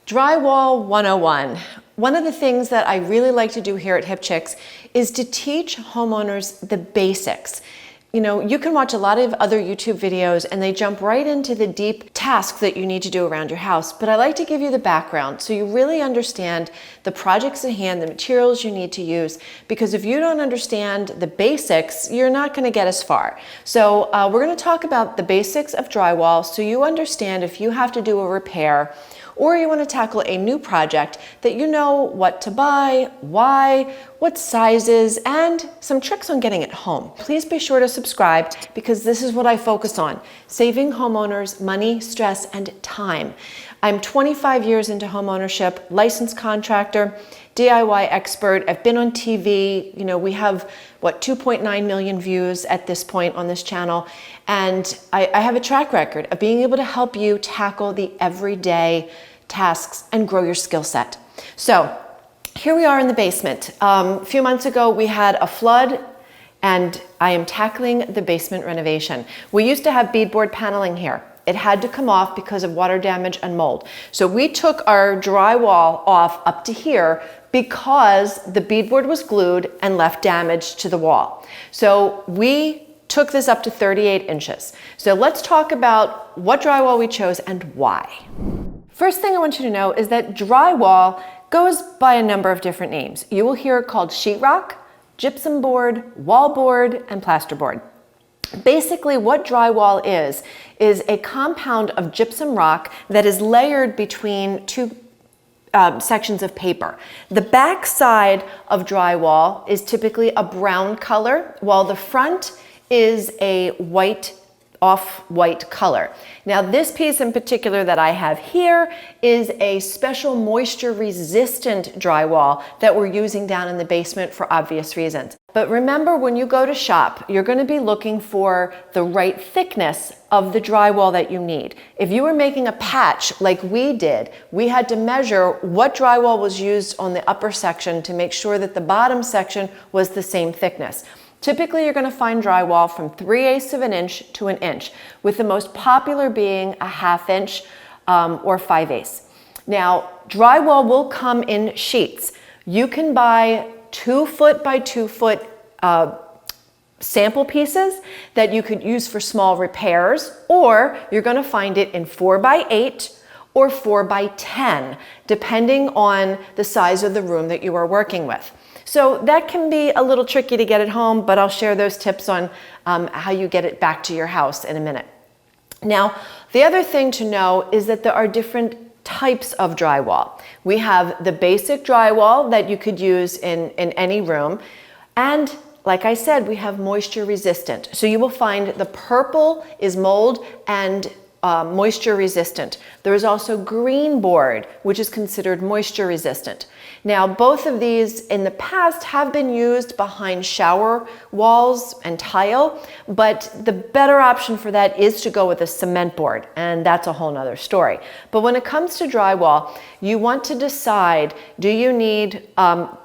Drywall 101. One of the things that I really like to do here at HIPChicks is to teach homeowners the basics. You know, you can watch a lot of other YouTube videos and they jump right into the deep tasks that you need to do around your house, but I like to give you the background so you really understand the projects at hand, the materials you need to use, because if you don't understand the basics, you're not going to get as far. So we're going to talk about the basics of drywall so you understand if you have to do a repair or you want to tackle a new project, that you know what to buy, why, what sizes, and some tricks on getting it home. Please be sure to subscribe because this is what I focus on, saving homeowners money, stress, and time. I'm 25 years into homeownership, licensed contractor, DIY expert. I've been on TV. You know, we have, 2.9 million views at this point on this channel. And I have a track record of being able to help you tackle the everyday tasks and grow your skill set. So here we are in the basement. A few months ago, we had a flood and I am tackling the basement renovation. We used to have beadboard paneling here. It had to come off because of water damage and mold. So we took our drywall off up to here because the beadboard was glued and left damage to the wall. So we took this up to 38 inches. So let's talk about what drywall we chose and why. First thing I want you to know is that drywall goes by a number of different names. You will hear it called sheetrock, gypsum board, wallboard, and plasterboard. Basically, what drywall is a compound of gypsum rock that is layered between two sections of paper. The back side of drywall is typically a brown color, while the front is a off-white color. Now this piece in particular that I have here is a special moisture resistant drywall that we're using down in the basement for obvious reasons. But remember, when you go to shop, you're going to be looking for the right thickness of the drywall that you need. If you were making a patch like we did, we had to measure what drywall was used on the upper section to make sure that the bottom section was the same thickness. Typically, you're going to find drywall from 3/8 of an inch to an inch, with the most popular being a 1/2 inch or 5/8. Now, drywall will come in sheets. You can buy 2 foot by 2 foot sample pieces that you could use for small repairs, or you're going to find it in 4x8 or 4x10, depending on the size of the room that you are working with. So that can be a little tricky to get at home, but I'll share those tips on how you get it back to your house in a minute. Now, the other thing to know is that there are different types of drywall. We have the basic drywall that you could use in any room. And like I said, we have moisture resistant. So you will find the purple is mold and moisture resistant. There is also green board, which is considered moisture resistant. Now, both of these in the past have been used behind shower walls and tile, but the better option for that is to go with a cement board, and that's a whole nother story. But when it comes to drywall, you want to decide, do you need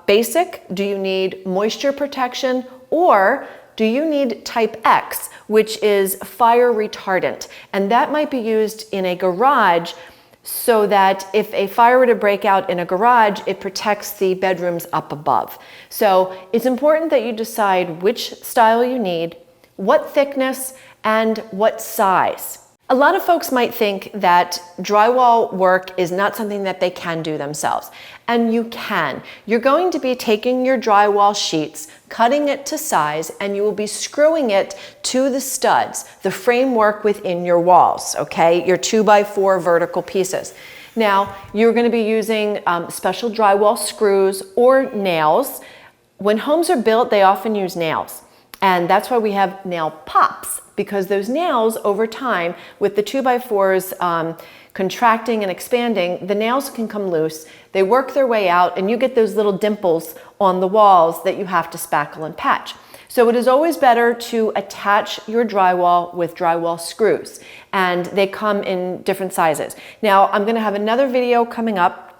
basic, do you need moisture protection, or do you need type X, which is fire retardant? And that might be used in a garage so that if a fire were to break out in a garage, it protects the bedrooms up above. So it's important that you decide which style you need, what thickness, and what size. A lot of folks might think that drywall work is not something that they can do themselves, and you can. You're going to be taking your drywall sheets, cutting it to size, and you will be screwing it to the studs, the framework within your walls, okay? Your 2x4 vertical pieces. Now, you're going to be using special drywall screws or nails. When homes are built, they often use nails. And that's why we have nail pops, because those nails over time, with the 2x4s contracting and expanding, the nails can come loose. They work their way out and you get those little dimples on the walls that you have to spackle and patch. So it is always better to attach your drywall with drywall screws, and they come in different sizes. Now, I'm going to have another video coming up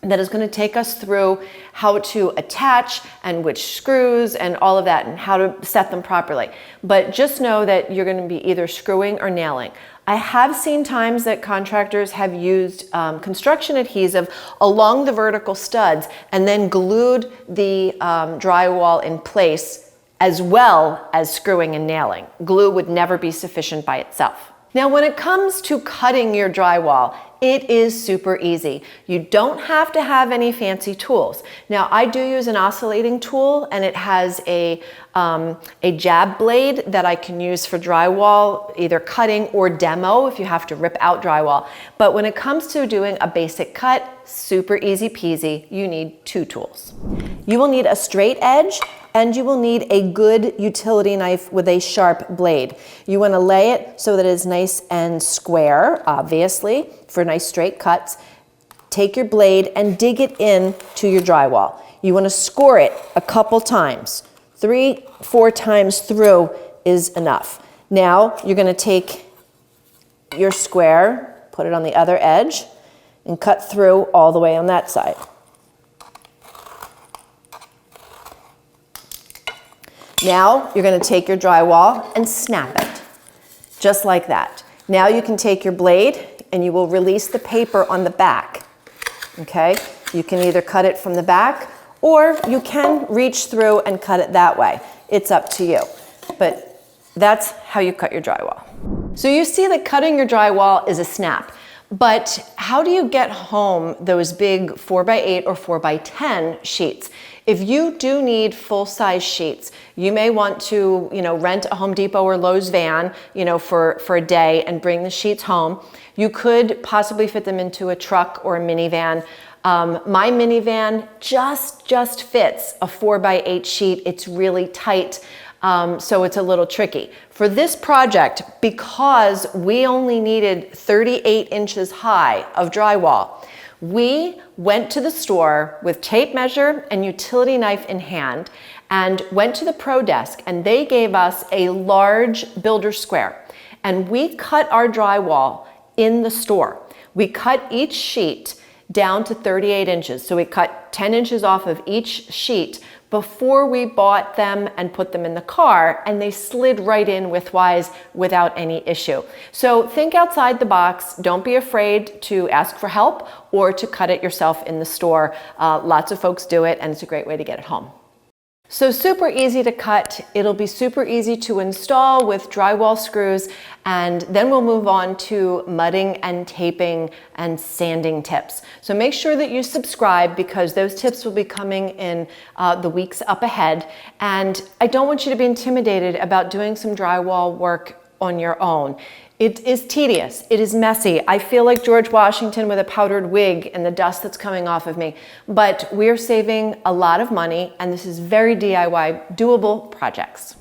that is going to take us through how to attach and which screws and all of that and how to set them properly. But just know that you're going to be either screwing or nailing. I have seen times that contractors have used construction adhesive along the vertical studs and then glued the drywall in place as well as screwing and nailing. Glue would never be sufficient by itself. Now, when it comes to cutting your drywall, it is super easy. You don't have to have any fancy tools. Now, I do use an oscillating tool, and it has a jab blade that I can use for drywall, either cutting or demo if you have to rip out drywall. But when it comes to doing a basic cut, super easy peasy, you need 2 tools. You will need a straight edge, and you will need a good utility knife with a sharp blade. You want to lay it so that it is nice and square, obviously, for nice straight cuts. Take your blade and dig it in to your drywall. You want to score it a couple times. 3-4 times through is enough. Now you're going to take your square, put it on the other edge, and cut through all the way on that side. Now you're going to take your drywall and snap it, just like that. Now you can take your blade and you will release the paper on the back, okay? You can either cut it from the back or you can reach through and cut it that way. It's up to you, but that's how you cut your drywall. So you see that cutting your drywall is a snap, but how do you get home those big 4x8 or 4x10 sheets? If you do need full-size sheets, you may want to, rent a Home Depot or Lowe's van, for a day and bring the sheets home. You could possibly fit them into a truck or a minivan. My minivan just fits a 4x8 sheet. It's really tight, so it's a little tricky. For this project, because we only needed 38 inches high of drywall, we went to the store with tape measure and utility knife in hand and went to the pro desk, and they gave us a large builder square, and we cut our drywall in the store. We cut each sheet down to 38 inches. So we cut 10 inches off of each sheet before we bought them and put them in the car, and they slid right in widthwise without any issue. So think outside the box. Don't be afraid to ask for help or to cut it yourself in the store. Lots of folks do it, and it's a great way to get it home. So super easy to cut. It'll be super easy to install with drywall screws, and then we'll move on to mudding and taping and sanding tips. So make sure that you subscribe, because those tips will be coming in the weeks up ahead. And I don't want you to be intimidated about doing some drywall work on your own. It is tedious, it is messy. I feel like George Washington with a powdered wig and the dust that's coming off of me, but we're saving a lot of money, and this is very DIY, doable projects.